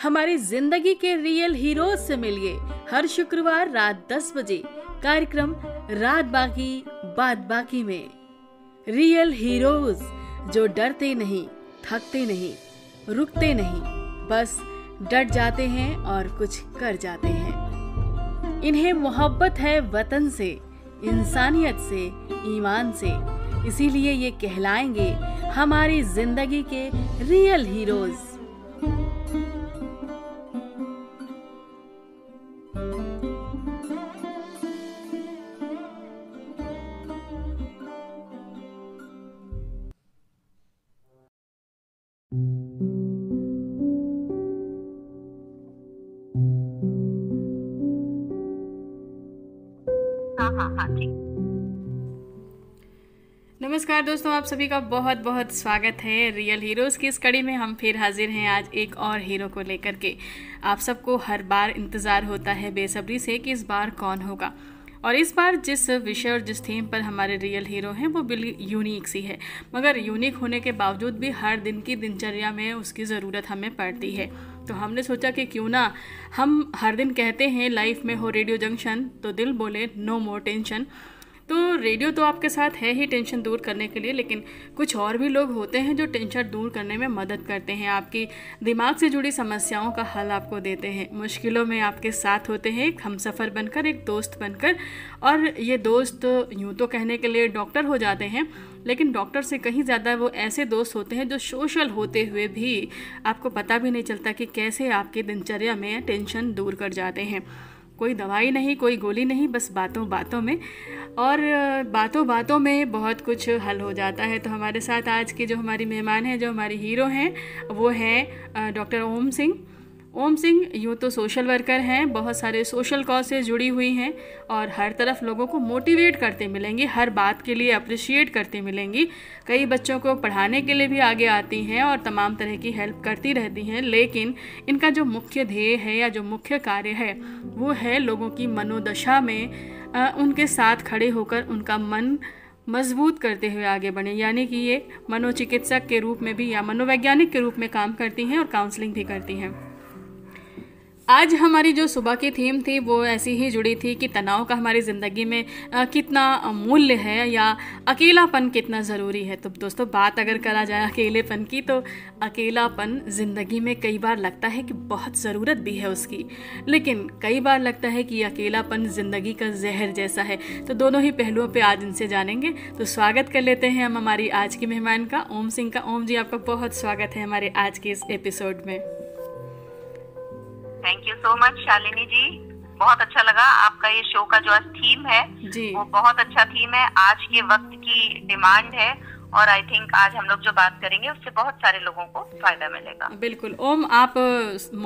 हमारी जिंदगी के रियल हीरोज से मिलिए हर शुक्रवार रात 10 बजे कार्यक्रम रात बाकी बात बाकी में। रियल हीरोज जो डरते नहीं, थकते नहीं, रुकते नहीं, बस डट जाते हैं और कुछ कर जाते हैं। इन्हें मोहब्बत है वतन से, इंसानियत से, ईमान से, इसीलिए ये कहलाएंगे हमारी जिंदगी के रियल हीरोज। हाँ ठीक। नमस्कार दोस्तों, आप सभी का बहुत बहुत स्वागत है रियल हीरोज़ की इस कड़ी में। हम फिर हाजिर हैं आज एक और हीरो को लेकर के। आप सबको हर बार इंतज़ार होता है बेसब्री से कि इस बार कौन होगा, और इस बार जिस विषय और जिस थीम पर हमारे रियल हीरो हैं वो बिल्कुल यूनिक सी है, मगर यूनिक होने के बावजूद भी हर दिन की दिनचर्या में उसकी ज़रूरत हमें पड़ती है। तो हमने सोचा कि क्यों ना हम हर दिन कहते हैं लाइफ में हो रेडियो जंक्शन, तो दिल बोले नो मोर टेंशन। तो रेडियो तो आपके साथ है ही टेंशन दूर करने के लिए, लेकिन कुछ और भी लोग होते हैं जो टेंशन दूर करने में मदद करते हैं, आपकी दिमाग से जुड़ी समस्याओं का हल आपको देते हैं, मुश्किलों में आपके साथ होते हैं, एक हमसफ़र बनकर, एक दोस्त बनकर। और ये दोस्त यूँ तो कहने के लिए डॉक्टर हो जाते हैं, लेकिन डॉक्टर से कहीं ज़्यादा वो ऐसे दोस्त होते हैं जो सोशल होते हुए भी आपको पता भी नहीं चलता कि कैसे आपकी दिनचर्या में टेंशन दूर कर जाते हैं। कोई दवाई नहीं, कोई गोली नहीं, बस बातों बातों में, और बातों बातों में बहुत कुछ हल हो जाता है। तो हमारे साथ आज की जो हमारी मेहमान हैं, जो हमारी हीरो हैं, वो हैं डॉक्टर ओम सिंह। ओम सिंह यूँ तो सोशल वर्कर हैं, बहुत सारे सोशल कॉज से जुड़ी हुई हैं और हर तरफ लोगों को मोटिवेट करते मिलेंगी, हर बात के लिए अप्रिशिएट करते मिलेंगी। कई बच्चों को पढ़ाने के लिए भी आगे आती हैं और तमाम तरह की हेल्प करती रहती हैं, लेकिन इनका जो मुख्य ध्येय है या जो मुख्य कार्य है वो है लोगों की मनोदशा में उनके साथ खड़े होकर उनका मन मजबूत करते हुए आगे बढ़े। यानी कि ये मनोचिकित्सक के रूप में भी या मनोवैज्ञानिक के रूप में काम करती हैं और काउंसलिंग भी करती हैं। आज हमारी जो सुबह की थीम थी वो ऐसी ही जुड़ी थी कि तनाव का हमारी ज़िंदगी में कितना मूल्य है या अकेलापन कितना ज़रूरी है। तो दोस्तों, बात अगर करा जाए अकेलेपन की, तो अकेलापन ज़िंदगी में कई बार लगता है कि बहुत ज़रूरत भी है उसकी, लेकिन कई बार लगता है कि अकेलापन ज़िंदगी का जहर जैसा है। तो दोनों ही पहलुओं पर आज इनसे जानेंगे। तो स्वागत कर लेते हैं हम हमारी आज की मेहमान का, ओम सिंह का। ओम जी, आपका बहुत स्वागत है हमारे आज के इस एपिसोड में। Thank you so much Shalini ji, बहुत अच्छा लगा। आपका ये शो का जो आज थीम है जी, वो बहुत अच्छा थीम है, आज के वक्त की डिमांड है, और आई थिंक आज हम लोग जो बात करेंगे उससे बहुत सारे लोगों को फायदा मिलेगा। बिल्कुल। ओम, आप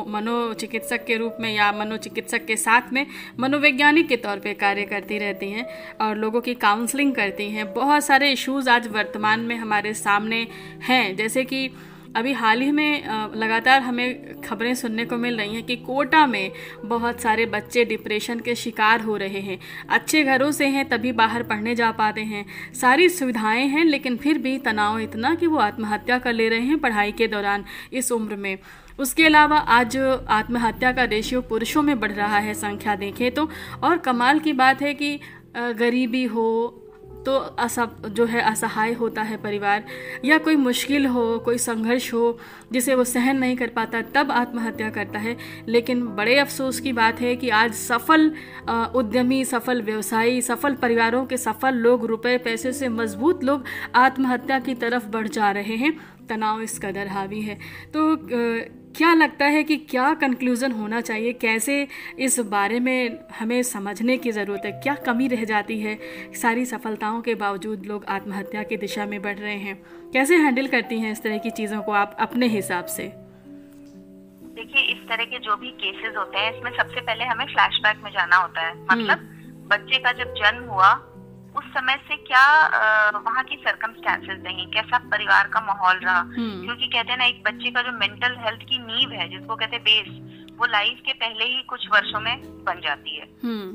मनोचिकित्सक के रूप में या मनोचिकित्सक के साथ में मनोवैज्ञानिक के तौर पे कार्य करती रहती हैं और लोगों की काउंसलिंग करती हैं। बहुत सारे इश्यूज आज वर्तमान में हमारे सामने हैं, जैसे कि अभी हाल ही में लगातार हमें खबरें सुनने को मिल रही हैं कि कोटा में बहुत सारे बच्चे डिप्रेशन के शिकार हो रहे हैं। अच्छे घरों से हैं तभी बाहर पढ़ने जा पाते हैं, सारी सुविधाएं हैं, लेकिन फिर भी तनाव इतना कि वो आत्महत्या कर ले रहे हैं पढ़ाई के दौरान इस उम्र में। उसके अलावा आज आत्महत्या का रेशियो पुरुषों में बढ़ रहा है, संख्या देखें तो। और कमाल की बात है कि गरीबी हो तो जो है असहाय होता है परिवार, या कोई मुश्किल हो, कोई संघर्ष हो जिसे वो सहन नहीं कर पाता, तब आत्महत्या करता है। लेकिन बड़े अफसोस की बात है कि आज सफल उद्यमी, सफल व्यवसायी, सफल परिवारों के सफल लोग, रुपए पैसे से मजबूत लोग आत्महत्या की तरफ बढ़ जा रहे हैं। तनाव इस कदर हावी है। तो क्या लगता है कि क्या कंक्लूज़न होना चाहिए, कैसे इस बारे में हमें समझने की ज़रूरत है, क्या कमी रह जाती है? सारी सफलताओं के बावजूद लोग आत्महत्या की दिशा में बढ़ रहे हैं। कैसे हैंडल करती हैं इस तरह की चीज़ों को आप अपने हिसाब से? देखिए, इस तरह के जो भी केसेस होते हैं, इसमें सबसे पहले हमें फ्लैशबैक में जाना होता है। मतलब बच्चे का जब जन्म हुआ उस समय से क्या वहाँ की सर्कमस्टेंसेस रही, कैसा परिवार का माहौल रहा, क्योंकि कहते हैं ना, एक बच्चे का जो मेंटल हेल्थ की नींव है, जिसको कहते हैं बेस, वो लाइफ के पहले ही कुछ वर्षों में बन जाती है।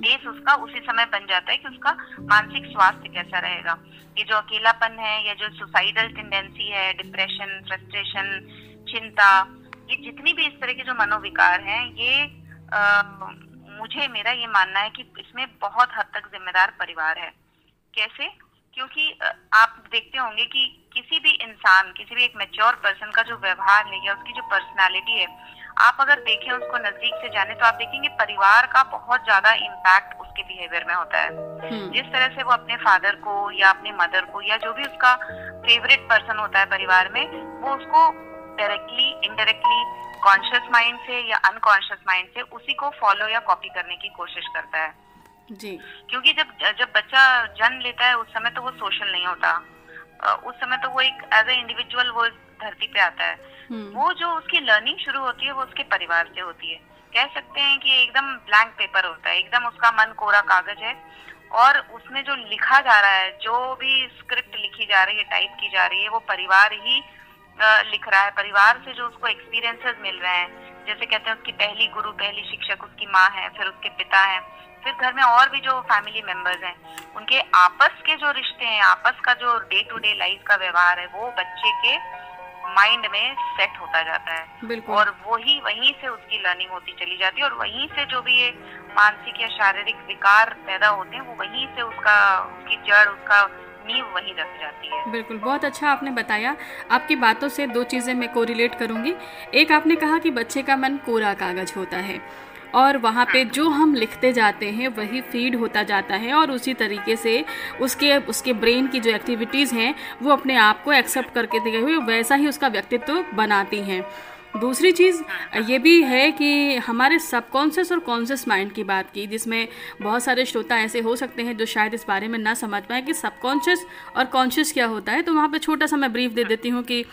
बेस उसका उसी समय बन जाता है कि उसका मानसिक स्वास्थ्य कैसा रहेगा। ये जो अकेलापन है या जो सुसाइडल टेंडेंसी है, डिप्रेशन, फ्रस्ट्रेशन, चिंता, ये जितनी भी इस तरह के जो मनोविकार हैं, ये मेरा ये मानना है कि इसमें बहुत हद तक जिम्मेदार परिवार है। कैसे? क्योंकि आप देखते होंगे कि किसी भी इंसान, किसी भी एक मैच्योर पर्सन का जो व्यवहार है या उसकी जो पर्सनालिटी है, आप अगर देखें, उसको नजदीक से जाने, तो आप देखेंगे परिवार का बहुत ज्यादा इम्पैक्ट उसके बिहेवियर में होता है। जिस तरह से वो अपने फादर को या अपनी मदर को या जो भी उसका फेवरेट पर्सन होता है परिवार में, वो उसको डायरेक्टली, इनडायरेक्टली, कॉन्शियस माइंड से या अनकॉन्शियस माइंड से उसी को फॉलो या कॉपी करने की कोशिश करता है जी। क्योंकि जब बच्चा जन्म लेता है, उस समय तो वो सोशल नहीं होता, उस समय तो वो एक एज ए इंडिविजुअल वो धरती पे आता है। वो जो उसकी लर्निंग शुरू होती है वो उसके परिवार से होती है। कह सकते हैं कि एकदम ब्लैंक पेपर होता है, एकदम उसका मन कोरा कागज है, और उसमें जो लिखा जा रहा है, जो भी स्क्रिप्ट लिखी जा रही है, टाइप की जा रही है, वो परिवार ही लिख रहा है। परिवार से जो उसको एक्सपीरियंसेस मिल रहे हैं, जैसे कहते हैं उसकी पहली गुरु, पहली शिक्षक उसकी माँ है, फिर उसके पिता है, फिर घर में और भी जो फैमिली मेंबर्स हैं, उनके आपस के जो रिश्ते हैं, आपस का जो डे टू डे लाइफ का व्यवहार है, वो बच्चे के माइंड में सेट होता जाता है, और वहीं से उसकी लर्निंग होती चली जाती है, और वहीं से जो भी ये मानसिक या शारीरिक विकार पैदा होते हैं, वो वहीं से उसकी जड़, उसका नींव वहीं रख जाती है। बिल्कुल, बहुत अच्छा आपने बताया। आपकी बातों से दो चीज़ें मैं कोरिलेट करूंगी। एक, आपने कहा कि बच्चे का मन कोरा कागज होता है और वहाँ पे जो हम लिखते जाते हैं वही फीड होता जाता है, और उसी तरीके से उसके ब्रेन की जो एक्टिविटीज़ हैं वो अपने आप को एक्सेप्ट करके दिए हुए वैसा ही उसका व्यक्तित्व बनाती हैं। दूसरी चीज़ ये भी है कि हमारे सबकॉन्शियस और कॉन्शियस माइंड की बात की, जिसमें बहुत सारे श्रोता ऐसे हो सकते हैं जो शायद इस बारे में ना समझ पाए कि सबकॉन्शियस और कॉन्शियस क्या होता है। तो वहाँ पे छोटा सा मैं ब्रीफ दे देती हूँ कि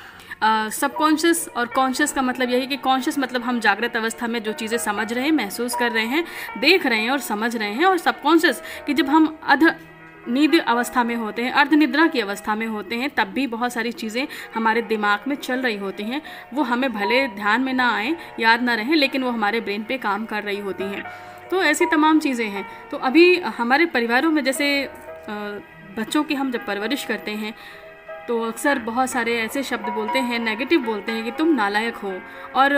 सबकॉन्शियस और कॉन्शियस का मतलब यही कि कॉन्शियस मतलब हम जागृत अवस्था में जो चीज़ें समझ रहे हैं, महसूस कर रहे हैं, देख रहे हैं और समझ रहे हैं, और सबकॉन्शियस कि जब हम नींद अवस्था में होते हैं, अर्धनिद्रा की अवस्था में होते हैं, तब भी बहुत सारी चीज़ें हमारे दिमाग में चल रही होती हैं। वो हमें भले ध्यान में ना आए, याद ना रहें, लेकिन वो हमारे ब्रेन पे काम कर रही होती हैं। तो ऐसी तमाम चीज़ें हैं। तो अभी हमारे परिवारों में जैसे बच्चों की हम जब परवरिश करते हैं तो अक्सर बहुत सारे ऐसे शब्द बोलते हैं, नेगेटिव बोलते हैं कि तुम नालायक हो, और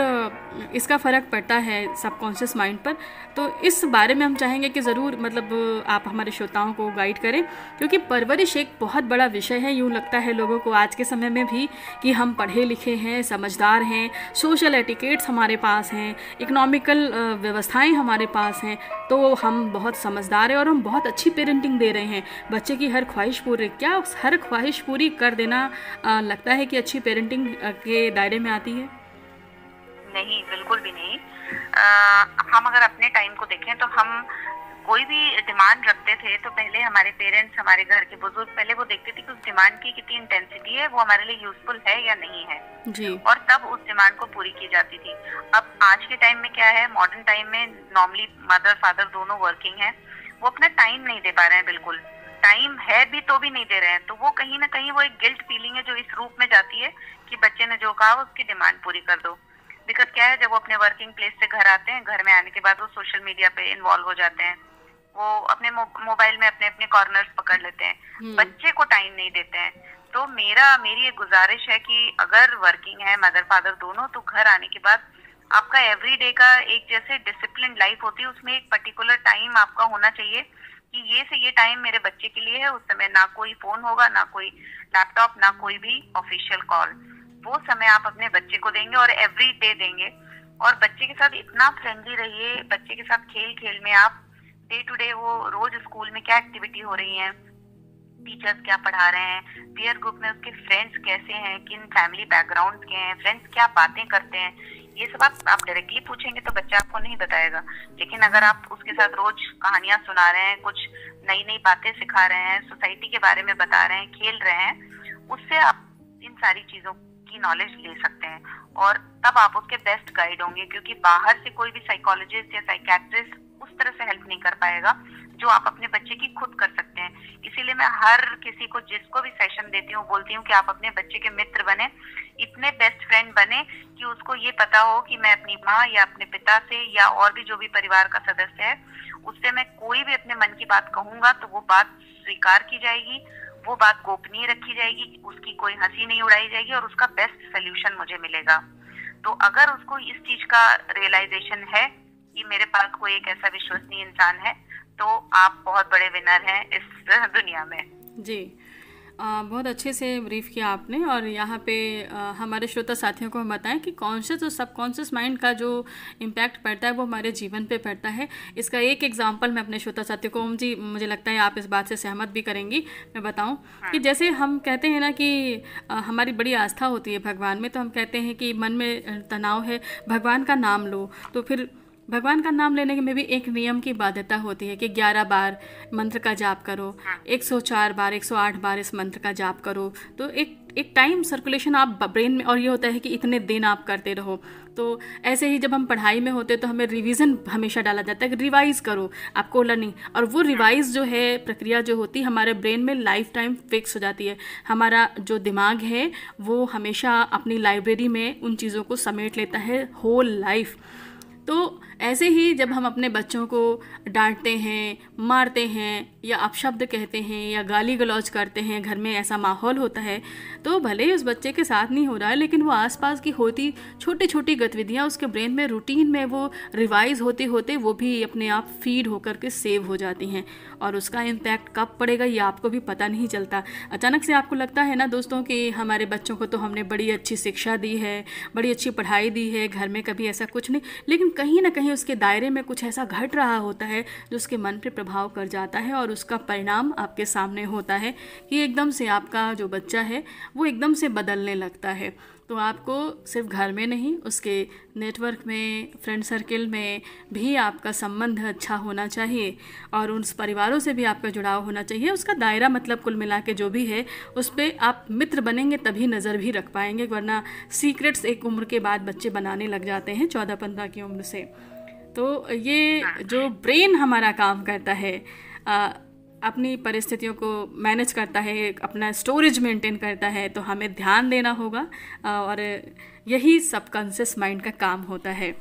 इसका फ़र्क पड़ता है सबकॉन्शियस माइंड पर। तो इस बारे में हम चाहेंगे कि ज़रूर मतलब आप हमारे श्रोताओं को गाइड करें, क्योंकि परवरिश एक बहुत बड़ा विषय है। यूँ लगता है लोगों को आज के समय में भी कि हम पढ़े लिखे हैं, समझदार हैं, सोशल एटिकेट्स हमारे पास हैं, इकोनॉमिकल व्यवस्थाएँ हमारे पास हैं, तो हम बहुत समझदार हैं और हम बहुत अच्छी पेरेंटिंग दे रहे हैं। बच्चे की हर ख्वाहिश पूरी, क्या हर ख्वाहिश पूरी कर देना लगता है कि अच्छी पेरेंटिंग के दायरे में आती है? नहीं, बिल्कुल भी नहीं। हम अगर अपने टाइम को देखें तो हम कोई भी डिमांड रखते थे तो पहले हमारे पेरेंट्स, हमारे घर के बुजुर्ग पहले वो देखते थे कि उस डिमांड की कितनी इंटेंसिटी है, वो हमारे लिए यूजफुल है या नहीं है जी। और तब उस डिमांड को पूरी की जाती थी। अब आज के टाइम में क्या है, मॉडर्न टाइम में नॉर्मली मदर फादर दोनों वर्किंग है, वो अपना टाइम नहीं दे पा रहे हैं, बिल्कुल टाइम है भी तो भी नहीं दे रहे हैं। तो वो कहीं ना कहीं वो एक गिल्ट फीलिंग है जो इस रूप में जाती है कि बच्चे ने जो कहा उसकी डिमांड पूरी कर दो। बिकॉज क्या है, जब वो अपने वर्किंग प्लेस से घर आते हैं, घर में आने के बाद वो सोशल मीडिया पे इन्वॉल्व हो जाते हैं, वो अपने मोबाइल में अपने अपने कॉर्नर्स पकड़ लेते हैं, बच्चे को टाइम नहीं देते हैं। तो मेरी एक गुजारिश है कि अगर वर्किंग है मदर फादर दोनों, तो घर आने के बाद आपका एवरीडे का एक जैसे डिसिप्लिन लाइफ होती है, उसमें एक पर्टिकुलर टाइम आपका होना चाहिए कि ये से ये टाइम मेरे बच्चे के लिए है। उस समय ना कोई फोन होगा, ना कोई लैपटॉप, ना कोई भी ऑफिशियल कॉल। वो समय आप अपने बच्चे को देंगे और एवरी डे देंगे, और बच्चे के साथ इतना फ्रेंडली रहिए। बच्चे के साथ खेल खेल में आप डे टू डे वो रोज स्कूल में क्या एक्टिविटी हो रही है, टीचर्स क्या पढ़ा रहे हैं, पीयर ग्रुप में उसके फ्रेंड्स कैसे हैं, किन फैमिली बैकग्राउंड के हैं, फ्रेंड्स क्या बातें करते हैं, ये सब आप डायरेक्टली पूछेंगे तो बच्चा आपको नहीं बताएगा। लेकिन अगर आप उसके साथ रोज कहानियां सुना रहे हैं, कुछ नई नई बातें सिखा रहे हैं, सोसाइटी के बारे में बता रहे हैं, खेल रहे हैं, उससे आप इन सारी चीजों की नॉलेज ले सकते हैं और तब आप उसके बेस्ट गाइड होंगे। क्योंकि बाहर से कोई भी साइकोलॉजिस्ट या साइकियाट्रिस्ट उस तरह से हेल्प नहीं कर पाएगा जो आप अपने बच्चे की खुद कर सकते हैं। इसीलिए मैं हर किसी को जिसको भी सेशन देती हूँ बोलती हूँ कि आप अपने बच्चे के मित्र बने, इतने बेस्ट फ्रेंड बने कि उसको ये पता हो कि मैं अपनी माँ या अपने पिता से या और भी जो भी परिवार का सदस्य है उससे मैं कोई भी अपने मन की बात कहूंगा तो वो बात स्वीकार की जाएगी, वो बात गोपनीय रखी जाएगी, उसकी कोई हंसी नहीं उड़ाई जाएगी और उसका बेस्ट सोल्यूशन मुझे मिलेगा। तो अगर उसको इस चीज का रियलाइजेशन है कि मेरे पास कोई एक ऐसा विश्वसनीय इंसान है, तो आप बहुत बड़े विनर हैं इस दुनिया में। जी, बहुत अच्छे से ब्रीफ किया आपने। और यहाँ पे हमारे श्रोता साथियों को हम बताएं कि कॉन्शियस और सबकॉन्शियस माइंड का जो इम्पैक्ट पड़ता है वो हमारे जीवन पे पड़ता है। इसका एक एग्जांपल मैं अपने श्रोता साथियों को, ओम जी मुझे लगता है आप इस बात से सहमत भी करेंगी, मैं बताऊं कि जैसे हम कहते हैं ना कि हमारी बड़ी आस्था होती है भगवान में, तो हम कहते हैं कि मन में तनाव है, भगवान का नाम लो। तो फिर भगवान का नाम लेने में भी एक नियम की बाध्यता होती है कि 11 बार मंत्र का जाप करो, 104 बार 108 बार इस मंत्र का जाप करो। तो एक टाइम सर्कुलेशन आप ब्रेन में, और ये होता है कि इतने दिन आप करते रहो। तो ऐसे ही जब हम पढ़ाई में होते तो हमें रिवीजन हमेशा डाला जाता है कि रिवाइज करो, आपको लर्निंग, और वो रिवाइज जो है प्रक्रिया जो होती है हमारे ब्रेन में लाइफ टाइम फिक्स हो जाती है। हमारा जो दिमाग है वो हमेशा अपनी लाइब्रेरी में उन चीज़ों को समेट लेता है होल लाइफ। तो ऐसे ही जब हम अपने बच्चों को डांटते हैं, मारते हैं, या अपशब्द कहते हैं, या गाली गलौज करते हैं, घर में ऐसा माहौल होता है, तो भले ही उस बच्चे के साथ नहीं हो रहा है, लेकिन वो आसपास की होती छोटी छोटी गतिविधियाँ उसके ब्रेन में रूटीन में वो रिवाइज होते होते वो भी अपने आप फीड होकर के सेव हो जाती हैं। और उसका इम्पैक्ट कब पड़ेगा ये आपको भी पता नहीं चलता। अचानक से आपको लगता है ना दोस्तों कि हमारे बच्चों को तो हमने बड़ी अच्छी शिक्षा दी है, बड़ी अच्छी पढ़ाई दी है, घर में कभी ऐसा कुछ नहीं, लेकिन कहीं ना कहीं उसके दायरे में कुछ ऐसा घट रहा होता है जो उसके मन पे प्रभाव कर जाता है, और उसका परिणाम आपके सामने होता है कि एकदम से आपका जो बच्चा है वो एकदम से बदलने लगता है। तो आपको सिर्फ घर में नहीं, उसके नेटवर्क में, फ्रेंड सर्किल में भी आपका संबंध अच्छा होना चाहिए, और उन परिवारों से भी आपका जुड़ाव होना चाहिए। उसका दायरा मतलब कुल मिला के जो भी है उस पर आप मित्र बनेंगे तभी नज़र भी रख पाएंगे, वरना सीक्रेट्स एक उम्र के बाद बच्चे बनाने लग जाते हैं, 14-15 की उम्र से। तो ये जो ब्रेन हमारा काम करता है, अपनी परिस्थितियों को मैनेज करता है, अपना स्टोरेज मेंटेन करता है, तो हमें ध्यान देना होगा, और यही सबकॉन्शियस माइंड का काम होता है।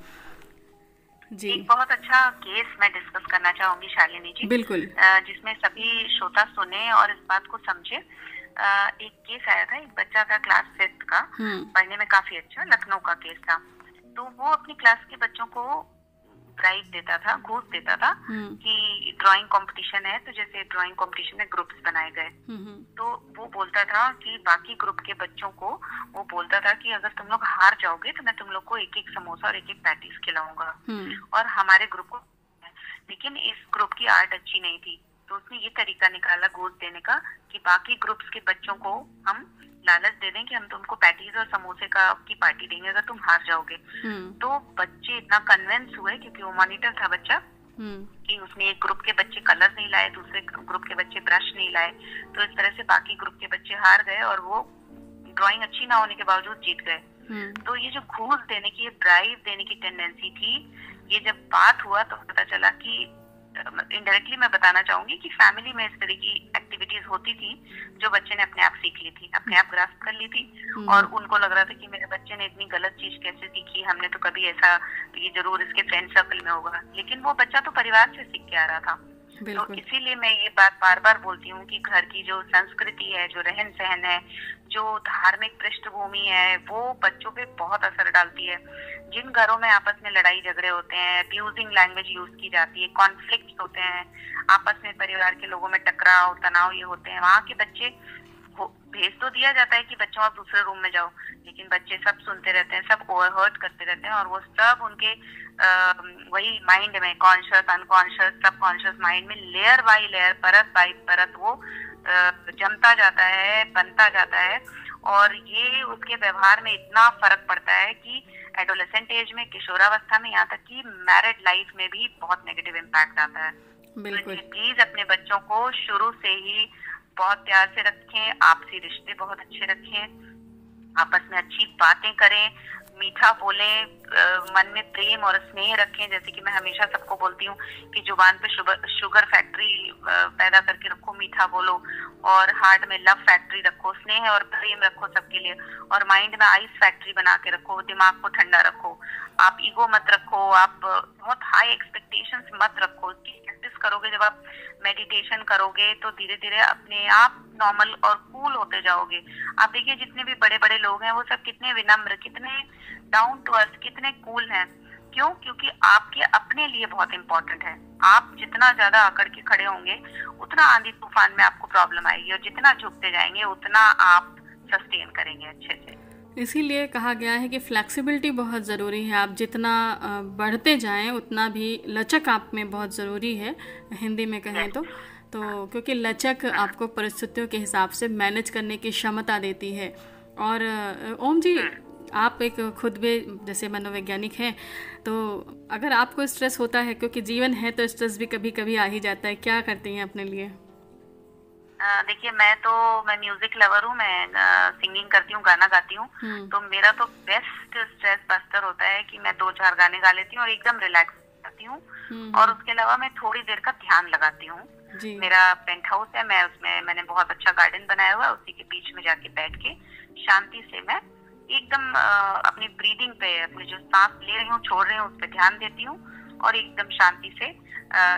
जी, एक बहुत अच्छा केस मैं डिस्कस करना चाहूंगी शालिनी जी, बिल्कुल, जिसमें सभी श्रोता सुने और इस बात को समझे। एक केस आया था, एक बच्चा था क्लास 5th का, पढ़ने में काफी अच्छा, लखनऊ का केस था। तो वो अपनी क्लास के बच्चों को ब्राइब देता था, घूस देता था कि ड्राइंग कंपटीशन है, तो जैसे ड्राइंग कंपटीशन में ग्रुप्स बनाए गए, तो वो बोलता था कि बाकी ग्रुप के बच्चों को वो बोलता था कि अगर तुम लोग हार जाओगे तो मैं तुम लोग को एक एक समोसा और एक एक पैटीज खिलाऊंगा, और हमारे ग्रुप को। लेकिन इस ग्रुप की आर्ट अच्छी नहीं थी, तो उसने ये तरीका निकाला घूस देने का कि बाकी ग्रुप्स के बच्चों को हम लालच दे दें कि हम तुमको पैटीज और समोसे की पार्टी देंगे अगर तुम हार जाओगे। तो बच्चे इतना कन्विंस हुए, क्योंकि वो मॉनिटर था बच्चा, कि उसने एक ग्रुप के बच्चे कलर नहीं लाए, दूसरे ग्रुप के बच्चे ब्रश नहीं लाए, तो इस तरह से बाकी ग्रुप के बच्चे हार गए और वो ड्राइंग अच्छी ना होने के बावजूद जीत गए। तो ये जो घूस देने की, ड्राइव देने की टेंडेंसी थी, ये जब बात हुआ तो पता चला कि इनडायरेक्टली मैं बताना चाहूंगी कि फैमिली में इस तरह की एक्टिविटीज होती थी जो बच्चे ने अपने आप सीख ली थी, अपने आप ग्रास्प कर ली थी, और उनको लग रहा था कि मेरे बच्चे ने इतनी गलत चीज कैसे सीखी, हमने तो कभी ऐसा, ये जरूर इसके फ्रेंड सर्कल में होगा। लेकिन वो बच्चा तो परिवार से सीख के आ रहा था। तो इसीलिए मैं ये बात बार बार बोलती हूँ कि घर की जो संस्कृति है, जो रहन सहन है, जो धार्मिक पृष्ठभूमि है, वो बच्चों पे बहुत असर डालती है। जिन घरों में आपस में लड़ाई झगड़े होते हैं, अब्यूजिंग लैंग्वेज यूज की जाती है, कॉन्फ्लिक्ट होते हैं, आपस में परिवार के लोगों में टकराव तनाव ये होते हैं, वहाँ के बच्चे भेज तो दिया जाता है कि बच्चों आप दूसरे रूम में जाओ, लेकिन बच्चे सब सुनते रहते हैं, सब ओवरहर्ट करते रहते हैं, और वो सब उनके वही माइंड में, कॉन्शियस अनकॉन्शियस सबकॉन्शियस माइंड में लेयर बाय लेयर, परत बाय परत वो जमता जाता है, बनता जाता है, और ये उसके व्यवहार में इतना फर्क पड़ता है कि एडोलेसेंट एज में, किशोरावस्था में, यहाँ तक कि मैरिड लाइफ में भी बहुत नेगेटिव इम्पैक्ट आता है। तो प्लीज अपने बच्चों को शुरू से ही बहुत प्यार से रखें, आपसी रिश्ते बहुत अच्छे रखें, आपस में अच्छी बातें करें, मीठा बोलें, मन में प्रेम और स्नेह रखें। जैसे कि मैं हमेशा सबको बोलती हूँ कि जुबान पे शुगर फैक्ट्री पैदा करके रखो, मीठा बोलो, और हार्ट में लव फैक्ट्री रखो, स्नेह और प्रेम रखो सबके लिए, और माइंड में आइस फैक्ट्री बना के रखो, दिमाग को ठंडा रखो। आप ईगो मत रखो, आप बहुत हाई एक्सपेक्टेशंस मत रखो, प्रैक्टिस करोगे, जब आप मेडिटेशन करोगे तो धीरे धीरे अपने आप नॉर्मल और कूल होते जाओगे। आप देखिए जितने भी बड़े बड़े लोग हैं वो सब कितने विनम्र, कितने डाउन टू अर्थ, कितने कूल हैं। क्यों? क्योंकि आपके अपने लिए बहुत इंपॉर्टेंट है। आप जितना ज्यादा अकड़ के खड़े होंगे उतना आंधी तूफान में आपको प्रॉब्लम आएगी, और जितना झुकते जाएंगे उतना आप सस्टेन करेंगे अच्छे से। इसीलिए कहा गया है कि फ्लेक्सिबिलिटी बहुत ज़रूरी है। आप जितना बढ़ते जाएं उतना भी लचक आप में बहुत ज़रूरी है, हिंदी में कहें तो क्योंकि लचक आपको परिस्थितियों के हिसाब से मैनेज करने की क्षमता देती है। और ओम जी, आप एक खुद भी जैसे मनोवैज्ञानिक हैं, तो अगर आपको स्ट्रेस होता है, क्योंकि जीवन है तो स्ट्रेस भी कभी कभी आ ही जाता है, क्या करती हैं अपने लिए? देखिए मैं म्यूजिक लवर हूँ, मैं सिंगिंग करती हूँ, गाना गाती हूँ। तो मेरा तो बेस्ट स्ट्रेस बस्टर होता है कि मैं 2-4 गाने गा लेती हूँ और एकदम रिलैक्स करती हूँ। और उसके अलावा मैं थोड़ी देर का ध्यान लगाती हूँ। मेरा पेंट हाउस है, मैं उसमें मैंने बहुत अच्छा गार्डन बनाया हुआ है, उसी के बीच में जाके बैठ के शांति से मैं एकदम अपनी ब्रीदिंग पे, अपनी जो सांस ले रही हूँ छोड़ रही हूँ उस पर ध्यान देती हूँ और एकदम शांति से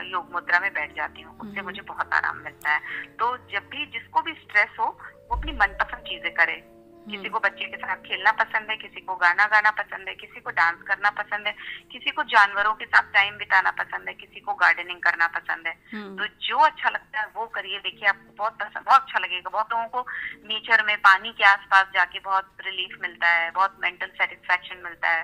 योग मुद्रा में बैठ जाती हूँ। उससे मुझे बहुत आराम मिलता है। तो जब भी जिसको भी स्ट्रेस हो वो अपनी मनपसंद चीजें करे। किसी को बच्चे के साथ खेलना पसंद है, किसी को गाना गाना पसंद है, किसी को डांस करना पसंद है, किसी को जानवरों के साथ टाइम बिताना पसंद है, किसी को गार्डनिंग करना पसंद है। तो जो अच्छा लगता है वो करिए। देखिए आपको बहुत अच्छा लगेगा। बहुत लोगों को नेचर में पानी के आसपास जाके बहुत रिलीफ मिलता है, बहुत मेंटल सेटिस्फेक्शन मिलता है।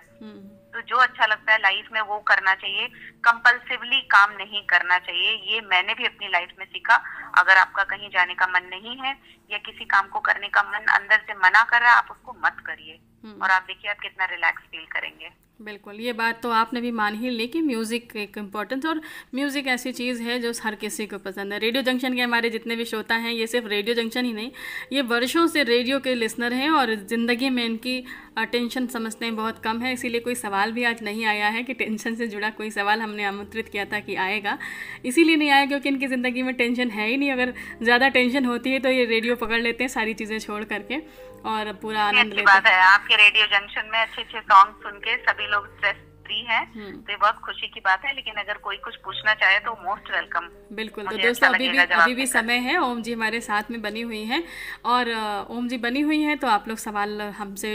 तो जो अच्छा लगता है लाइफ में वो करना चाहिए। कंपल्सिवली काम नहीं करना चाहिए। ये मैंने भी अपनी लाइफ में सीखा। अगर आपका कहीं जाने का मन नहीं है या किसी काम को करने का मन अंदर से मना कर रहा है, आप उसको मत करिए और आप देखिए आप कितना रिलैक्स फील करेंगे। बिल्कुल, ये बात तो आपने भी मान ही ली कि म्यूज़िक एक इम्पोर्टेंस, और म्यूज़िक ऐसी चीज़ है जो हर किसी को पसंद है। रेडियो जंक्शन के हमारे जितने भी श्रोता हैं, ये सिर्फ रेडियो जंक्शन ही नहीं, ये वर्षों से रेडियो के लिसनर हैं और ज़िंदगी में इनकी टेंशन समझते हैं बहुत कम है। इसीलिए कोई सवाल भी आज नहीं आया है कि टेंशन से जुड़ा कोई सवाल हमने आमंत्रित किया था कि आएगा, इसीलिए नहीं आया क्योंकि इनकी ज़िंदगी में टेंशन है ही नहीं। अगर ज़्यादा टेंशन होती है तो ये रेडियो पकड़ लेते हैं सारी चीज़ें छोड़ करके और पूरा आनंद लेते हैं। बात है, आपके रेडियो जंक्शन में अच्छे अच्छे सॉन्ग सुन के सभी लोग स्ट्रेस फ्री है, तो ये बहुत खुशी की बात है। लेकिन अगर कोई कुछ पूछना चाहे तो मोस्ट वेलकम। बिल्कुल। तो दोस्तों अभी भी समय है। ओम जी हमारे साथ में बनी हुई हैं और ओम जी बनी हुई हैं तो आप लोग सवाल हमसे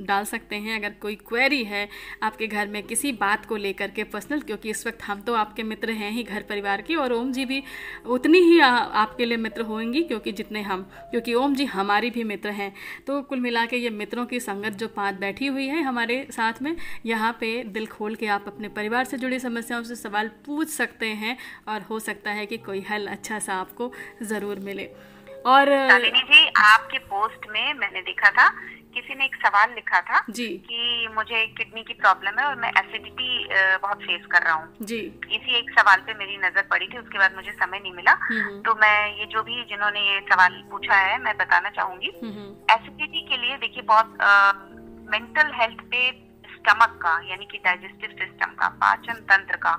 डाल सकते हैं। अगर कोई क्वेरी है आपके घर में किसी बात को लेकर के पर्सनल, क्योंकि इस वक्त हम तो आपके मित्र हैं ही घर परिवार के, और ओम जी भी उतनी ही आपके लिए मित्र होंगी क्योंकि ओम जी हमारी भी मित्र हैं। तो कुल मिला के ये मित्रों की संगत जो 5 बैठी हुई है हमारे साथ में, यहाँ पे दिल खोल के आप अपने परिवार से जुड़ी समस्याओं से सवाल पूछ सकते हैं और हो सकता है कि कोई हल अच्छा सा आपको ज़रूर मिले। और शालिनी जी, आपके पोस्ट में मैंने देखा था किसी ने एक सवाल लिखा था जी कि मुझे किडनी की प्रॉब्लम है और मैं एसिडिटी बहुत फेस कर रहा हूँ जी। इसी एक सवाल पे मेरी नजर पड़ी थी, उसके बाद मुझे समय नहीं मिला। तो मैं ये जो भी जिन्होंने ये सवाल पूछा है मैं बताना चाहूंगी। एसिडिटी के लिए देखिए बहुत मेंटल हेल्थ पे स्टमक का यानी कि डाइजेस्टिव सिस्टम का, पाचन तंत्र का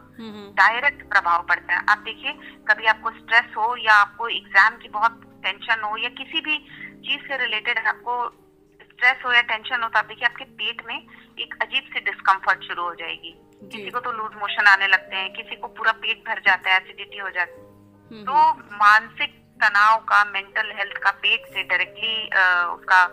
डायरेक्ट प्रभाव पड़ता है। आप देखिए कभी आपको स्ट्रेस हो या आपको एग्जाम की बहुत टेंशन हो या किसी भी चीज से रिलेटेड आपको स्ट्रेस हो या टेंशन हो, तो आप देखिए आपके पेट में एक अजीब सी डिस्कम्फर्ट शुरू हो जाएगी। किसी को तो लूज मोशन आने लगते हैं, किसी को पूरा पेट भर जाता है, एसिडिटी हो जाती है। तो मानसिक तनाव का, मेंटल हेल्थ का पेट से डायरेक्टली उसका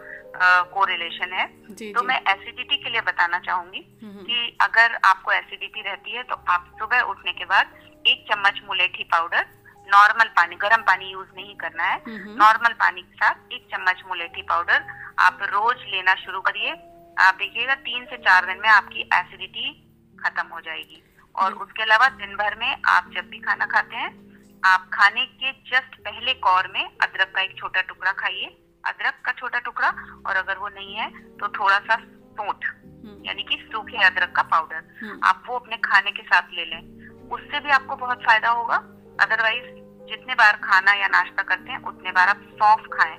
कोरिलेशन है। तो मैं एसिडिटी के लिए बताना चाहूंगी कि अगर आपको एसिडिटी रहती है तो आप सुबह उठने के बाद 1 चम्मच मुलेठी पाउडर, नॉर्मल पानी, गर्म पानी यूज नहीं करना है, नॉर्मल पानी के साथ 1 चम्मच मुलेठी पाउडर आप रोज लेना शुरू करिए। आप देखिएगा 3 से 4 दिन में आपकी एसिडिटी खत्म हो जाएगी। और उसके अलावा दिन भर में आप जब भी खाना खाते हैं, आप खाने के जस्ट पहले कौर में अदरक का 1 छोटा टुकड़ा खाइए, अदरक का छोटा टुकड़ा, और अगर वो नहीं है तो थोड़ा सा सौंठ यानी कि सूखे अदरक का पाउडर आप वो अपने खाने के साथ ले लें। उससे भी आपको बहुत फायदा होगा। अदरवाइज जितने बार खाना या नाश्ता करते हैं उतने बार आप सौंफ खाएं।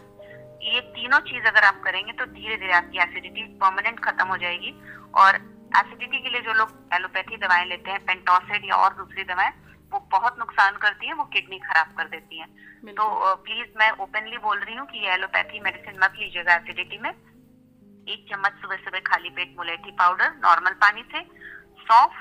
ये तीनों चीज अगर आप करेंगे तो धीरे धीरे आपकी एसिडिटी परमानेंट खत्म हो जाएगी। और एसिडिटी के लिए जो लोग एलोपैथी दवाएं लेते हैं, पेंटोसिड या और दूसरी दवाएं, वो बहुत नुकसान करती है, वो किडनी खराब कर देती है। तो प्लीज मैं ओपनली बोल रही हूँ कि ये एलोपैथी मेडिसिन मत लीजिएगा एसिडिटी में। 1 चम्मच सुबह सुबह खाली पेट मुलेठी पाउडर नॉर्मल पानी से, सौंफ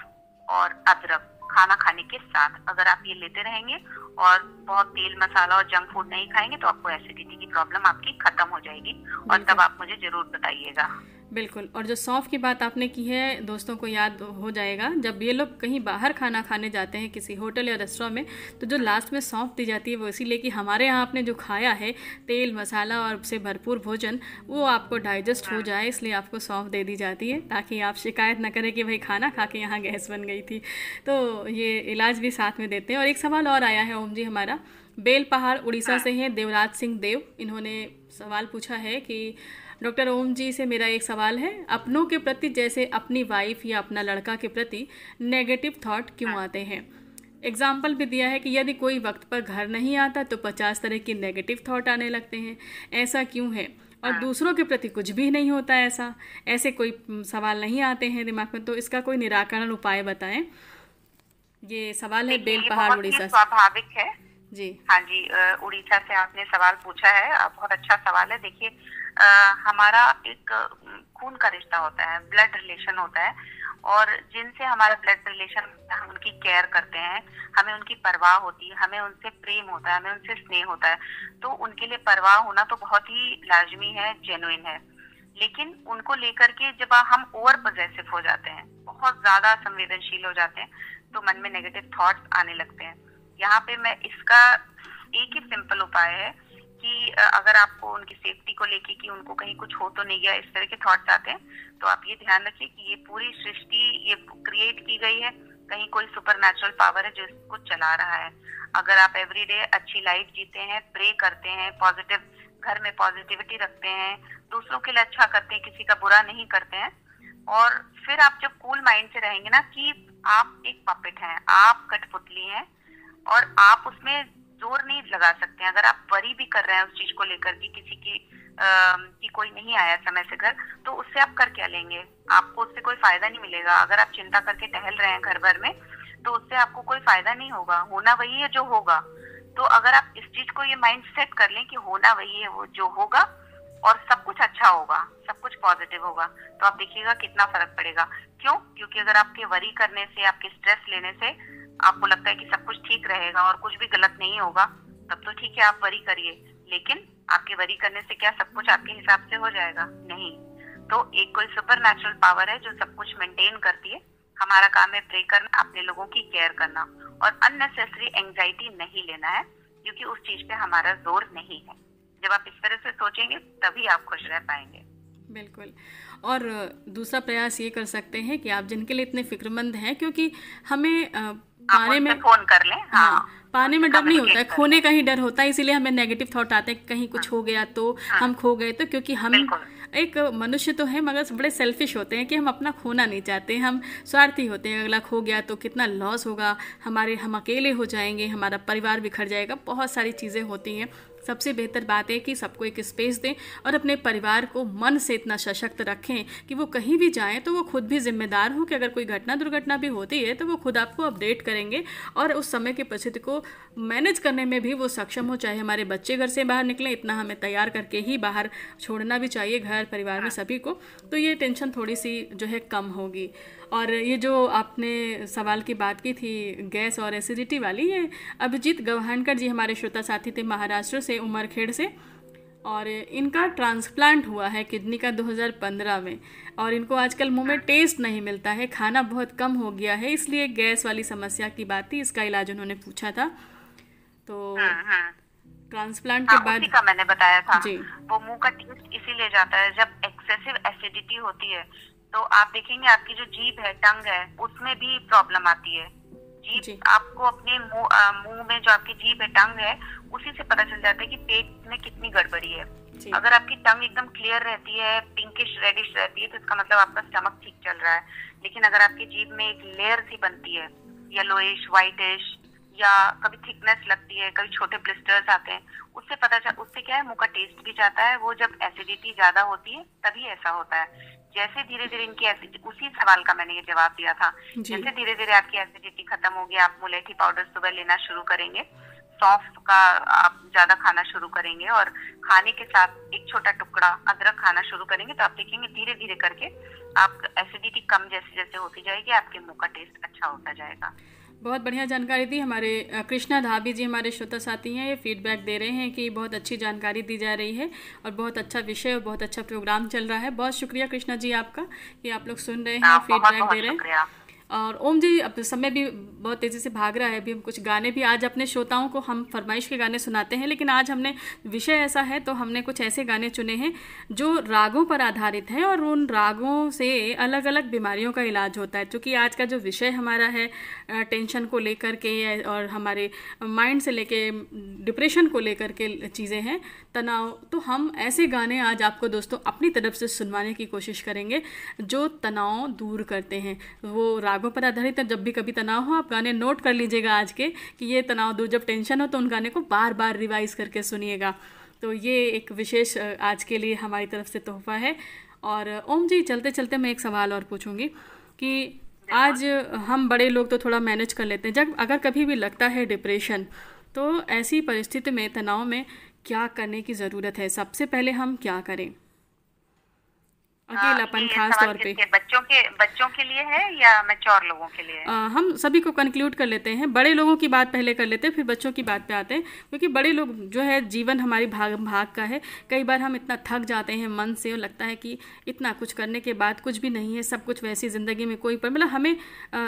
और अदरक खाना खाने के साथ। अगर आप ये लेते रहेंगे और बहुत तेल मसाला और जंक फूड नहीं खाएंगे तो आपको एसिडिटी की प्रॉब्लम आपकी खत्म हो जाएगी, और तब आप मुझे जरूर बताइएगा। बिल्कुल। और जो सौंफ की बात आपने की है, दोस्तों को याद हो जाएगा जब ये लोग कहीं बाहर खाना खाने जाते हैं किसी होटल या रेस्टोरेंट में, तो जो लास्ट में सौंफ दी जाती है वो इसीलिए कि हमारे यहाँ आपने जो खाया है तेल मसाला और उससे भरपूर भोजन, वो आपको डाइजेस्ट हो जाए, इसलिए आपको सौंफ दे दी जाती है ताकि आप शिकायत ना करें कि भाई खाना खा के यहाँ गैस बन गई थी। तो ये इलाज भी साथ में देते हैं। और एक सवाल और आया है ओम जी हमारा, बेल पहाड़ उड़ीसा से हैं देवराज सिंह देव। इन्होंने सवाल पूछा है कि डॉक्टर ओम जी से मेरा एक सवाल है, अपनों के प्रति जैसे अपनी वाइफ या अपना लड़का के प्रति नेगेटिव थॉट क्यों आते हैं? एग्जाम्पल भी दिया है कि यदि कोई वक्त पर घर नहीं आता तो 50 तरह की नेगेटिव थॉट आने लगते हैं, ऐसा क्यों है? और दूसरों के प्रति कुछ भी नहीं होता ऐसे कोई सवाल नहीं आते हैं दिमाग में, तो इसका कोई निराकरण उपाय बताएं। ये सवाल है बेल पहाड़ उड़ीसा से। स्वाभाविक है जी। हाँ जी, उड़ीसा से आपने सवाल पूछा है, बहुत अच्छा सवाल है। देखिए, हमारा एक खून का रिश्ता होता है, ब्लड रिलेशन होता है, और जिनसे हमारा ब्लड रिलेशन, हम उनकी केयर करते हैं, हमें उनकी परवाह होती है, हमें उनसे प्रेम होता है, हमें उनसे स्नेह होता है, तो उनके लिए परवाह होना तो बहुत ही लाजमी है, जेन्युइन है। लेकिन उनको लेकर के जब हम ओवर पॉजेसिव हो जाते हैं, बहुत ज्यादा संवेदनशील हो जाते हैं, तो मन में नेगेटिव थॉट्स आने लगते हैं। यहाँ पे मैं इसका एक ही सिंपल उपाय है कि अगर आपको उनकी सेफ्टी को लेके कि उनको कहीं कुछ हो तो नहीं गया, इस तरह के थॉट्स आते हैं, तो आप ये ध्यान रखिए कि ये पूरी सृष्टि ये क्रिएट की गई है, कहीं कोई सुपर नेचुरल पावर है जो इसको चला रहा है। अगर आप एवरीडे अच्छी लाइफ जीते हैं, प्रे करते हैं, पॉजिटिव घर में पॉजिटिविटी रखते हैं, दूसरों के लिए अच्छा करते हैं, किसी का बुरा नहीं करते हैं, और फिर आप जब कूल माइंड से रहेंगे ना कि आप एक पपेट हैं, आप कठपुतली हैं और आप उसमें जोर नहीं लगा सकते हैं। अगर आप वरी भी कर रहे हैं उस चीज को लेकर कि किसी की कोई नहीं आया समय से घर, तो उससे आप कर क्या लेंगे? आपको उससे कोई फायदा नहीं मिलेगा। अगर आप चिंता करके टहल रहे हैं घर भर में, तो उससे आपको कोई फायदा नहीं होगा, होना वही है जो होगा। तो अगर आप इस चीज को ये माइंड सेट कर लें कि होना वही है वो जो होगा, और सब कुछ अच्छा होगा, सब कुछ पॉजिटिव होगा, तो आप देखिएगा कितना फर्क पड़ेगा। क्यों? क्योंकि अगर आपके वरी करने से, आपके स्ट्रेस लेने से आपको लगता है कि सब कुछ ठीक रहेगा और कुछ भी गलत नहीं होगा, तब तो ठीक है, आप वरी करिए। लेकिन आपके वरी करने से क्या सब कुछ आपके हिसाब से हो जाएगा? नहीं। तो एक कोई सुपर नेचुरल पावर है जो सब कुछ मेंटेन करती है। हमारा काम है प्रे करना, अपने लोगों की केयर करना, और अननेसेसरी एंजाइटी नहीं लेना है, क्योंकि उस चीज पे हमारा जोर नहीं है। जब आप इस तरह से सोचेंगे तभी आप खुश रह पाएंगे। बिल्कुल। और दूसरा प्रयास ये कर सकते हैं कि आप जिनके लिए इतने फिक्रमंद हैं, क्योंकि हमें पाने में फोन कर लें। हाँ, पाने में डर नहीं होता है, खोने का ही डर होता है, इसीलिए हमें नेगेटिव थॉट आते हैं कहीं कुछ हो गया तो, हम खो गए तो। क्योंकि हम एक मनुष्य तो है मगर बड़े सेल्फिश होते हैं कि हम अपना खोना नहीं चाहते, हम स्वार्थी होते हैं। अगला खो गया तो कितना लॉस होगा, हम अकेले हो जाएंगे, हमारा परिवार बिखर जाएगा, बहुत सारी चीज़ें होती हैं। सबसे बेहतर बात है कि सबको एक स्पेस दें और अपने परिवार को मन से इतना सशक्त रखें कि वो कहीं भी जाएं तो वो खुद भी जिम्मेदार हो कि अगर कोई घटना दुर्घटना भी होती है तो वो खुद आपको अपडेट करेंगे, और उस समय की परिस्थिति को मैनेज करने में भी वो सक्षम हो। चाहे हमारे बच्चे घर से बाहर निकलें, इतना हमें तैयार करके ही बाहर छोड़ना भी चाहिए घर परिवार में सभी को, तो ये टेंशन थोड़ी सी जो है कम होगी। और ये जो आपने सवाल की बात की थी गैस और एसिडिटी वाली, ये अभिजीत गवानकर जी हमारे श्रोता साथी थे महाराष्ट्र से, उमरखेड़ से, और इनका ट्रांसप्लांट हुआ है किडनी का 2015 में, और इनको आजकल मुंह में टेस्ट नहीं मिलता है, खाना बहुत कम हो गया है, इसलिए गैस वाली समस्या की बात थी, इसका इलाज उन्होंने पूछा था। तो ट्रांसप्लांट के बाद उसी का मैंने बताया था जी, वो मुंह का टेस्ट इसीलिए जाता है जब एक्सेसिव एसिडिटी होती है। तो आप देखेंगे आपकी जो जीभ है, टंग है, उसमें भी प्रॉब्लम आती है। जीभ आपको अपने मुंह में जो आपकी जीभ है, टंग है, उसी से पता चल जाता है कि पेट में कितनी गड़बड़ी है। अगर आपकी टंग एकदम क्लियर रहती है, पिंकिश रेडिश रहती है, तो इसका मतलब आपका स्टमक ठीक चल रहा है। लेकिन अगर आपकी जीभ में एक लेयर सी बनती है, येलोइश, व्हाइटिश, या कभी थिकनेस लगती है, कभी छोटे ब्लिस्टर्स आते हैं, उससे क्या है, मुंह का टेस्ट भी जाता है। वो जब एसिडिटी ज्यादा होती है तभी ऐसा होता है। जैसे धीरे धीरे इनकी एसिडिटी, उसी सवाल का मैंने ये जवाब दिया था, जैसे धीरे धीरे आपकी एसिडिटी खत्म होगी, आप मुलेठी पाउडर सुबह लेना शुरू करेंगे, सौंफ का आप ज्यादा खाना शुरू करेंगे, और खाने के साथ एक छोटा टुकड़ा अदरक खाना शुरू करेंगे, तो आप देखेंगे धीरे धीरे करके आप एसिडिटी कम जैसे जैसे होती जाएगी, आपके मुंह का टेस्ट अच्छा होता जाएगा। बहुत बढ़िया जानकारी दी। हमारे कृष्णा धाबी जी हमारे श्रोता साथी हैं, ये फीडबैक दे रहे हैं कि बहुत अच्छी जानकारी दी जा रही है और बहुत अच्छा विषय और बहुत अच्छा प्रोग्राम चल रहा है। बहुत शुक्रिया कृष्णा जी आपका कि आप लोग सुन रहे हैं और बहुत फीडबैक दे बहुत रहे हैं। शुक्रिया। और ओम जी, अब समय भी बहुत तेज़ी से भाग रहा है, अभी हम कुछ गाने भी आज अपने श्रोताओं को हम फरमाइश के गाने सुनाते हैं, लेकिन आज हमने विषय ऐसा है तो हमने कुछ ऐसे गाने चुने हैं जो रागों पर आधारित हैं और उन रागों से अलग अलग बीमारियों का इलाज होता है। क्योंकि आज का जो विषय हमारा है टेंशन को लेकर के और हमारे माइंड से लेके डिप्रेशन को लेकर के चीज़ें हैं, तनाव, तो हम ऐसे गाने आज आपको दोस्तों अपनी तरफ से सुनवाने की कोशिश करेंगे जो तनाव दूर करते हैं। वो रागों पर आधारित है। जब भी कभी तनाव हो आप गाने नोट कर लीजिएगा आज के कि ये तनाव दूर, जब टेंशन हो तो उन गाने को बार बार रिवाइज करके सुनिएगा। तो ये एक विशेष आज के लिए हमारी तरफ से तोहफा है। और ओम जी, चलते चलते मैं एक सवाल और पूछूंगी कि आज हम बड़े लोग तो थोड़ा मैनेज कर लेते हैं, जब अगर कभी भी लगता है डिप्रेशन, तो ऐसी परिस्थिति में तनाव में क्या करने की ज़रूरत है? सबसे पहले हम क्या करें अकेलापन ये खास सवाल तौर पे? बच्चों के लिए है या मैच्योर लोगों के लिए है? हम सभी को कंक्लूड कर लेते हैं, बड़े लोगों की बात पहले कर लेते हैं फिर बच्चों की बात पे आते हैं। क्योंकि बड़े लोग जो है, जीवन हमारी भाग भाग का है, कई बार हम इतना थक जाते हैं मन से और लगता है कि इतना कुछ करने के बाद कुछ भी नहीं है, सब कुछ वैसी ज़िंदगी में कोई पर मतलब हमें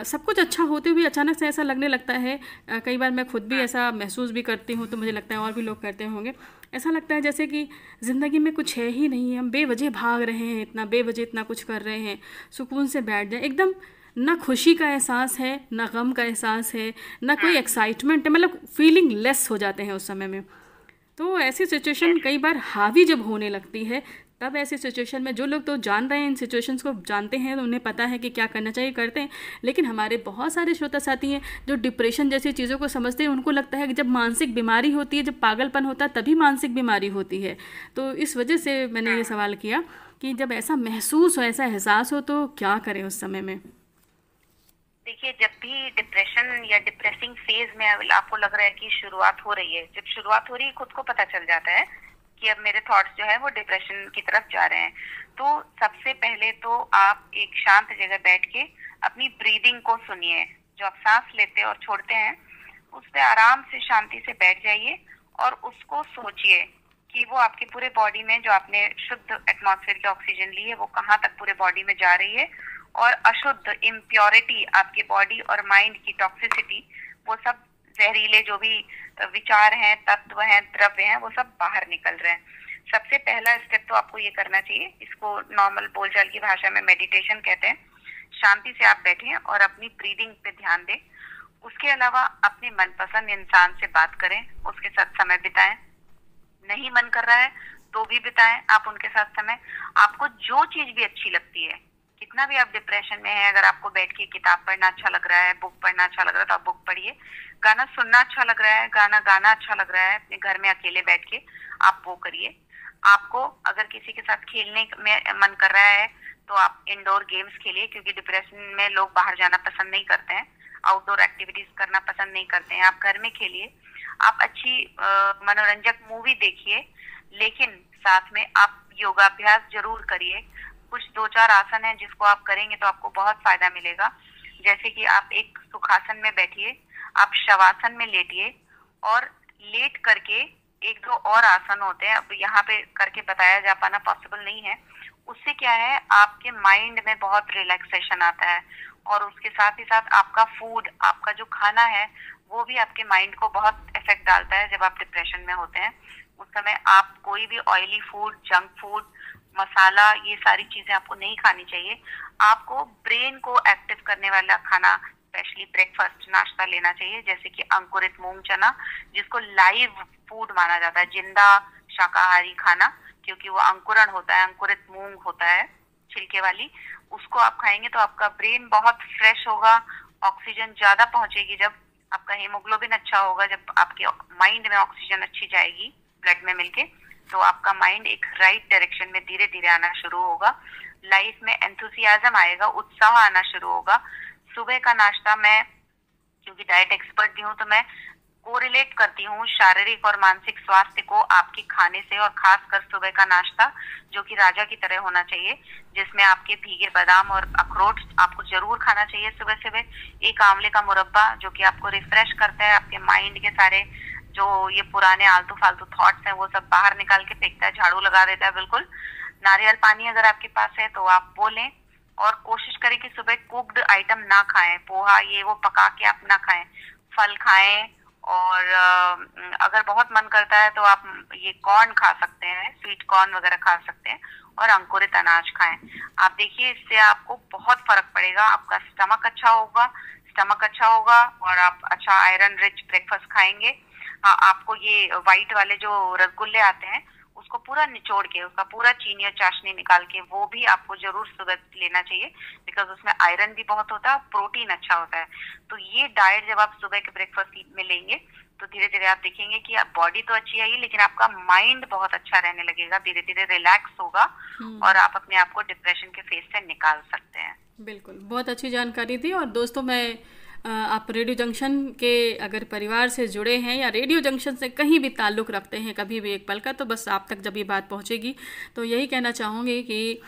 सब कुछ अच्छा होते हुए अचानक से ऐसा लगने लगता है। कई बार मैं खुद भी ऐसा महसूस भी करती हूँ, तो मुझे लगता है और भी लोग करते होंगे। ऐसा लगता है जैसे कि ज़िंदगी में कुछ है ही नहीं, हम बेवजह भाग रहे हैं, इतना बेवजह इतना कुछ कर रहे हैं। सुकून से बैठ जाए, एकदम ना खुशी का एहसास है, ना गम का एहसास है, ना कोई एक्साइटमेंट है, मतलब फीलिंग लेस हो जाते हैं उस समय में। तो ऐसी सिचुएशन कई बार हावी जब होने लगती है, तब ऐसी सिचुएशन में जो लोग तो जान रहे हैं, इन सिचुएशंस को जानते हैं, तो उन्हें पता है कि क्या करना चाहिए, करते हैं। लेकिन हमारे बहुत सारे श्रोता साथी हैं जो डिप्रेशन जैसी चीज़ों को समझते हैं, उनको लगता है कि जब मानसिक बीमारी होती है, जब पागलपन होता है, तभी मानसिक बीमारी होती है। तो इस वजह से मैंने ये सवाल किया कि जब ऐसा महसूस हो, ऐसा एहसास हो, तो क्या करें उस समय में? देखिए, जब भी डिप्रेशन या डिप्रेसिंग फेज में आपको लग रहा है कि शुरुआत हो रही है, जब शुरुआत हो रही है खुद को पता चल जाता है कि अब मेरे थॉट्स जो है वो डिप्रेशन की तरफ जा रहे हैं, तो सबसे पहले तो आप एक शांत जगह बैठ के अपनी ब्रीदिंग को सुनिए। जो आप सांस लेते और छोड़ते हैं उस पे आराम से शांति से बैठ जाइए और उसको सोचिए कि वो आपके पूरे बॉडी में जो आपने शुद्ध एटमॉस्फेयर की ऑक्सीजन ली है वो कहाँ तक पूरे बॉडी में जा रही है, और अशुद्ध इम्प्योरिटी आपके बॉडी और माइंड की टॉक्सिसिटी, वो सब जहरीले जो भी विचार हैं, तत्व हैं, द्रव्य हैं, वो सब बाहर निकल रहे हैं। सबसे पहला स्टेप तो आपको ये करना चाहिए, इसको नॉर्मल बोलचाल की भाषा में मेडिटेशन कहते हैं। शांति से आप बैठें और अपनी ब्रीदिंग पे ध्यान दें। उसके अलावा अपने मनपसंद इंसान से बात करें, उसके साथ समय बिताएं। नहीं मन कर रहा है तो भी बिताएं आप उनके साथ समय। आपको जो चीज भी अच्छी लगती है, कितना भी आप डिप्रेशन में है, अगर आपको बैठ के किताब पढ़ना अच्छा लग रहा है, बुक पढ़ना अच्छा लग रहा है तो आप बुक पढ़िए। गाना सुनना अच्छा लग रहा है, गाना गाना अच्छा लग रहा है अपने घर में अकेले बैठ के, आप वो करिए। आपको अगर किसी के साथ खेलने में मन कर रहा है तो आप इंडोर गेम्स खेलिए, क्योंकि डिप्रेशन में लोग बाहर जाना पसंद नहीं करते हैं, आउटडोर एक्टिविटीज करना पसंद नहीं करते हैं। आप घर में खेलिए, आप अच्छी मनोरंजक मूवी देखिए, लेकिन साथ में आप योगाभ्यास जरूर करिए। कुछ 2-4 आसन है जिसको आप करेंगे तो आपको बहुत फायदा मिलेगा। जैसे कि आप एक सुखासन में बैठिए, आप शवासन में लेटिए, और लेट करके 1-2 और आसन होते हैं, अब यहाँ पे करके बताया जा पाना पॉसिबल नहीं है। उससे क्या है, आपके माइंड में बहुत रिलैक्सेशन आता है, और उसके साथ ही साथ आपका फूड, आपका जो खाना है वो भी आपके माइंड को बहुत इफेक्ट डालता है। जब आप डिप्रेशन में होते हैं उस समय आप कोई भी ऑयली फूड, जंक फूड, मसाला, ये सारी चीजें आपको नहीं खानी चाहिए। आपको ब्रेन को एक्टिव करने वाला खाना, स्पेशली ब्रेकफास्ट, नाश्ता लेना चाहिए, जैसे कि अंकुरित मूंग चना, जिसको लाइव फूड माना जाता है, जिंदा शाकाहारी खाना, क्योंकि वो अंकुरण होता है, अंकुरित मूंग होता है छिलके वाली। उसको आप खाएंगे तो आपका ब्रेन बहुत फ्रेश होगा, ऑक्सीजन ज्यादा पहुंचेगी, जब आपका हीमोग्लोबिन अच्छा होगा, जब आपके माइंड में ऑक्सीजन अच्छी जाएगी ब्लड में मिलके, तो आपका माइंड एक राइट डायरेक्शन में धीरे धीरे आना शुरू होगा। लाइफ में एंथुसियाज्म आएगा, उत्साह आना शुरू होगा। सुबह का नाश्ता, मैं क्योंकि डाइट एक्सपर्ट भी हूँ तो मैं कोरिलेट करती हूँ शारीरिक और मानसिक स्वास्थ्य को आपके खाने से, और खासकर सुबह का नाश्ता जो कि राजा की तरह होना चाहिए, जिसमें आपके भीगे बादाम और अखरोट आपको जरूर खाना चाहिए सुबह सुबह। एक आंवले का मुरब्बा जो कि आपको रिफ्रेश करता है, आपके माइंड के सारे जो ये पुराने आलतू फालतू थॉट्स हैं वो सब बाहर निकाल के फेंकता है, झाड़ू लगा देता है बिल्कुल। नारियल पानी अगर आपके पास है तो आप वो लें, और कोशिश करें कि सुबह कुक्ड आइटम ना खाएं, पोहा ये वो पका के आप ना खाएं, फल खाएं। और अगर बहुत मन करता है तो आप ये कॉर्न खा सकते हैं, स्वीट कॉर्न वगैरह खा सकते हैं, और अंकुरित अनाज खाएं। आप देखिए इससे आपको बहुत फर्क पड़ेगा, आपका स्टमक अच्छा होगा और आप अच्छा आयरन रिच ब्रेकफास्ट खाएंगे। आपको ये व्हाइट वाले जो रसगुल्ले आते हैं उसको पूरा निचोड़ के, उसका पूरा चीनी और चाशनी निकाल के वो भी आपको जरूर सुबह लेना चाहिए, बिकॉज उसमें आयरन भी बहुत होता है, प्रोटीन अच्छा होता है। तो ये डाइट जब आप सुबह के ब्रेकफास्ट में लेंगे तो धीरे धीरे आप देखेंगे कि आप बॉडी तो अच्छी है लेकिन आपका माइंड बहुत अच्छा रहने लगेगा, धीरे धीरे रिलैक्स होगा और आप अपने आप को डिप्रेशन के फेज से निकाल सकते हैं। बिल्कुल, बहुत अच्छी जानकारी दी। और दोस्तों, मैं आप रेडियो जंक्शन के अगर परिवार से जुड़े हैं या रेडियो जंक्शन से कहीं भी ताल्लुक़ रखते हैं कभी भी एक पल का, तो बस आप तक जब ये बात पहुंचेगी तो यही कहना चाहूँगी कि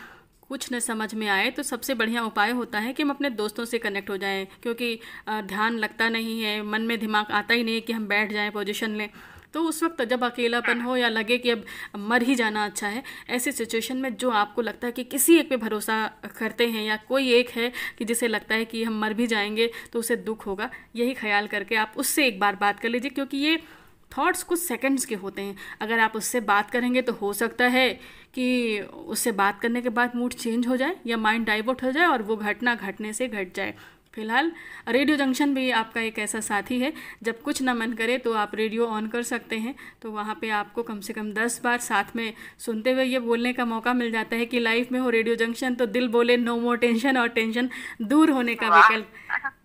कुछ न समझ में आए तो सबसे बढ़िया उपाय होता है कि हम अपने दोस्तों से कनेक्ट हो जाएं, क्योंकि ध्यान लगता नहीं है, मन में दिमाग आता ही नहीं है कि हम बैठ जाएं, पोजीशन लें। तो उस वक्त जब अकेलापन हो या लगे कि अब मर ही जाना अच्छा है, ऐसी सिचुएशन में जो आपको लगता है कि किसी एक पे भरोसा करते हैं या कोई एक है कि जिसे लगता है कि हम मर भी जाएंगे तो उसे दुख होगा, यही ख्याल करके आप उससे एक बार बात कर लीजिए, क्योंकि ये थॉट्स कुछ सेकंड्स के होते हैं। अगर आप उससे बात करेंगे तो हो सकता है कि उससे बात करने के बाद मूड चेंज हो जाए या माइंड डाइवर्ट हो जाए और वो घटना घटने से घट जाए। फिलहाल रेडियो जंक्शन भी आपका एक ऐसा साथी है, जब कुछ ना मन करे तो आप रेडियो ऑन कर सकते हैं, तो वहाँ पे आपको कम से कम 10 बार साथ में सुनते हुए ये बोलने का मौका मिल जाता है कि लाइफ में हो रेडियो जंक्शन तो दिल बोले नो मोर टेंशन, और टेंशन दूर होने का विकल्प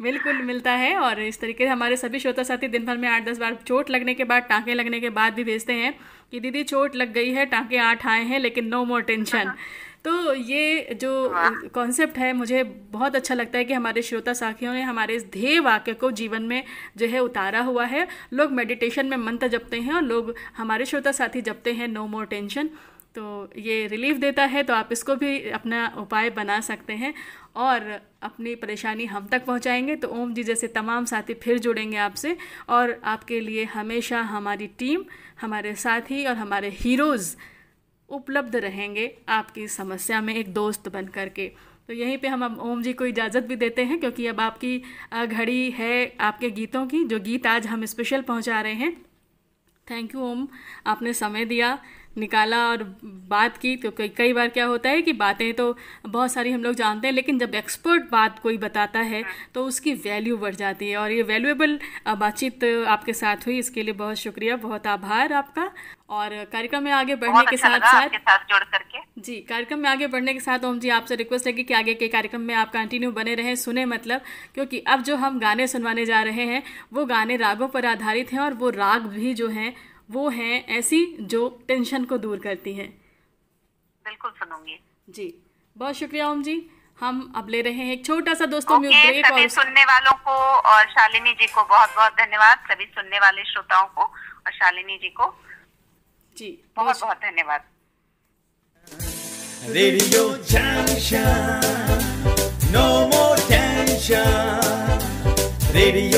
बिल्कुल मिलता है। और इस तरीके से हमारे सभी श्रोता साथी दिन भर में 8-10 बार चोट लगने के बाद, टाँके लगने के बाद भी भेजते हैं कि दीदी चोट लग गई है, टाँके 8 आए हैं लेकिन नो मोर टेंशन। तो ये जो कॉन्सेप्ट है मुझे बहुत अच्छा लगता है कि हमारे श्रोता साथियों ने हमारे इस ध्येय वाक्य को जीवन में जो है उतारा हुआ है। लोग मेडिटेशन में मंत्र जपते हैं और लोग हमारे श्रोता साथी जपते हैं नो मोर टेंशन, तो ये रिलीफ देता है। तो आप इसको भी अपना उपाय बना सकते हैं और अपनी परेशानी हम तक पहुंचाएंगे तो ओम जी जैसे तमाम साथी फिर जुड़ेंगे आपसे, और आपके लिए हमेशा हमारी टीम, हमारे साथी और हमारे हीरोज़ उपलब्ध रहेंगे आपकी समस्या में एक दोस्त बन करके। तो यहीं पे हम अब ओम जी को इजाज़त भी देते हैं, क्योंकि अब आपकी घड़ी है आपके गीतों की, जो गीत आज हम स्पेशल पहुंचा रहे हैं। थैंक यू ओम, आपने समय दिया, निकाला और बात की। तो कई बार क्या होता है कि बातें तो बहुत सारी हम लोग जानते हैं, लेकिन जब एक्सपर्ट बात कोई बताता है तो उसकी वैल्यू बढ़ जाती है, और ये वैल्यूएबल बातचीत आपके साथ हुई, इसके लिए बहुत शुक्रिया, बहुत आभार आपका। और कार्यक्रम में आगे बढ़ने के साथ जुड़ करके जी, कार्यक्रम में आगे बढ़ने के साथ ओम जी आपसे रिक्वेस्ट है कि आगे के कार्यक्रम में आप कंटिन्यू बने रहें, सुने मतलब, क्योंकि अब जो हम गाने सुनवाने जा रहे हैं वो गाने रागों पर आधारित हैं, और वो राग भी जो हैं वो हैं ऐसी जो टेंशन को दूर करती हैं। बिल्कुल सुनूंगी जी, बहुत शुक्रिया ओम जी। हम अब ले रहे हैं एक छोटा सा दोस्तों में ब्रेक। सभी और सुनने वालों को और शालिनी जी को बहुत बहुत धन्यवाद, सभी सुनने वाले श्रोताओं को और शालिनी जी को जी बहुत बहुत धन्यवाद। Radio junction, no more tension, radio